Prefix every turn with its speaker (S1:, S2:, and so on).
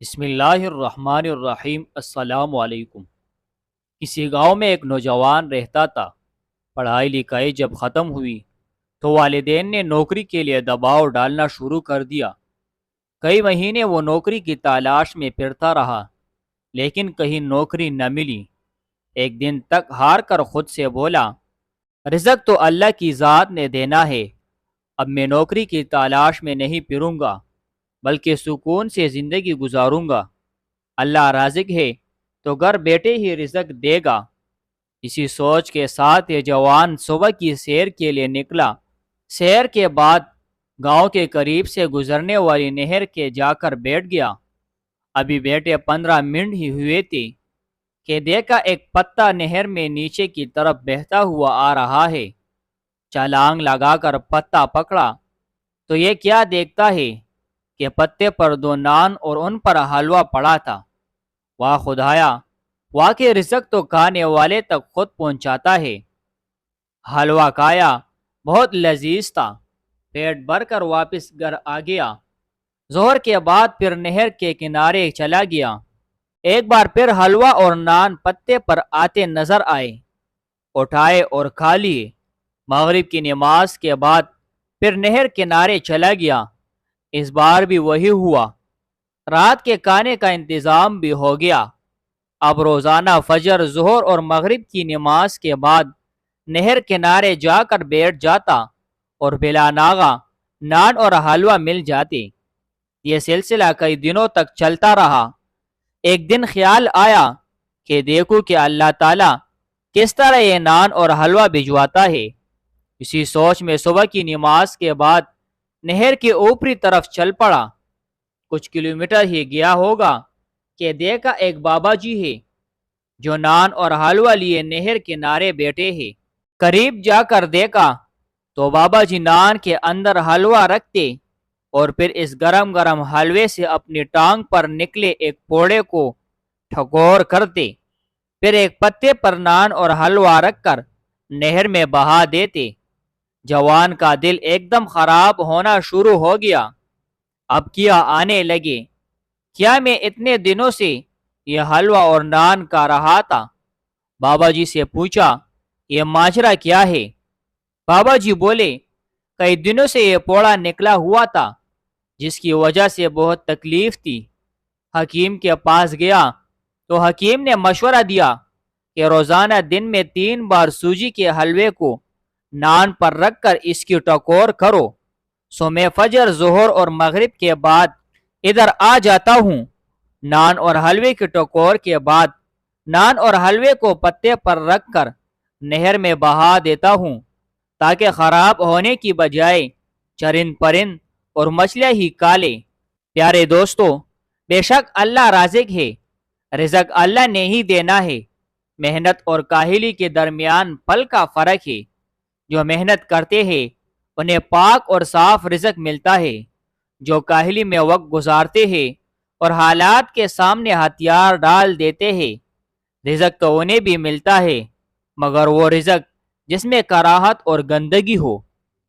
S1: بسم اللہ الرحمن الرحیم۔ السلام علیکم۔ کسی گاؤں میں ایک نوجوان رہتا تھا۔ پڑھائی لکھائی جب ختم ہوئی تو والدین نے نوکری کے لیے دباؤ ڈالنا شروع کر دیا۔ کئی مہینے وہ نوکری کی تلاش میں پھرتا رہا، لیکن کہیں نوکری نہ ملی۔ ایک دن تک ہار کر خود سے بولا، رزق تو اللہ کی ذات نے دینا ہے، اب میں نوکری کی تلاش میں نہیں پھروں گا بلکہ سکون سے زندگی گزاروں گا۔ اللہ رازق ہے تو گھر بیٹھے ہی رزق دے گا۔ اسی سوچ کے ساتھ یہ جوان صبح کی سیر کے لیے نکلا۔ سیر کے بعد گاؤں کے قریب سے گزرنے والی نہر کے جا کر بیٹھ گیا۔ ابھی بیٹھے 15 منٹ ہی ہوئے تھے کہ دیکھا ایک پتا نہر میں نیچے کی طرف بہتا ہوا آ رہا ہے۔ چھلانگ لگا کر پتا پکڑا تو یہ کیا دیکھتا ہے کہ پتے پر 2 نان اور ان پر حلوہ پڑا تھا۔ واہ خدایا، واقعی رزق تو کھانے والے تک خود پہنچاتا ہے۔ حلوہ کھایا، بہت لذیذ تھا۔ پیٹ بھر کر واپس گھر آ گیا۔ ظہر کے بعد پھر نہر کے کنارے چلا گیا۔ ایک بار پھر حلوہ اور نان پتے پر آتے نظر آئے، اٹھائے اور کھا لیے۔ مغرب کی نماز کے بعد پھر نہر کنارے چلا گیا۔ اس بار بھی وہی ہوا۔ رات کے کھانے کا انتظام بھی ہو گیا۔ اب روزانہ فجر، ظہر اور مغرب کی نماز کے بعد نہر کنارے جا کر بیٹھ جاتا اور بلا ناغہ نان اور حلوہ مل جاتے۔ یہ سلسلہ کئی دنوں تک چلتا رہا۔ ایک دن خیال آیا کہ دیکھو کہ اللہ تعالیٰ کس طرح یہ نان اور حلوہ بھجواتا ہے۔ اسی سوچ میں صبح کی نماز کے بعد نہر کے اوپری طرف چل پڑا۔ کچھ کلومیٹر ہی گیا ہوگا کہ دیکھا ایک بابا جی ہے جو نان اور حلوہ لیے نہر کنارے بیٹھے ہیں۔ قریب جا کر دیکھا تو بابا جی نان کے اندر حلوہ رکھتے اور پھر اس گرم گرم حلوے سے اپنی ٹانگ پر نکلے ایک پوڑے کو ٹھکور کرتے، پھر ایک پتے پر نان اور حلوہ رکھ کر نہر میں بہا دیتے۔ جوان کا دل ایک دم خراب ہونا شروع ہو گیا۔ اب کیا آنے لگے، کیا میں اتنے دنوں سے یہ حلوہ اور نان کھا رہا تھا؟ بابا جی سے پوچھا، یہ ماجرا کیا ہے؟ بابا جی بولے، کئی دنوں سے یہ پوڑا نکلا ہوا تھا جس کی وجہ سے بہت تکلیف تھی۔ حکیم کے پاس گیا تو حکیم نے مشورہ دیا کہ روزانہ دن میں 3 بار سوجی کے حلوے کو نان پر رکھ کر اس کی ٹکور کرو۔ سو میں فجر، ظہر اور مغرب کے بعد ادھر آ جاتا ہوں۔ نان اور حلوے کی ٹکور کے بعد نان اور حلوے کو پتے پر رکھ کر نہر میں بہا دیتا ہوں تاکہ خراب ہونے کی بجائے چرند پرند اور مچھلیاں ہی کھا لے۔ پیارے دوستو، بے شک اللہ رازق ہے، رزق اللہ نے ہی دینا ہے۔ محنت اور کاہلی کے درمیان پل کا فرق ہے۔ جو محنت کرتے ہیں انہیں پاک اور صاف رزق ملتا ہے۔ جو کاہلی میں وقت گزارتے ہیں اور حالات کے سامنے ہتھیار ڈال دیتے ہیں، رزق تو انہیں بھی ملتا ہے، مگر وہ رزق جس میں کراہت اور گندگی ہو۔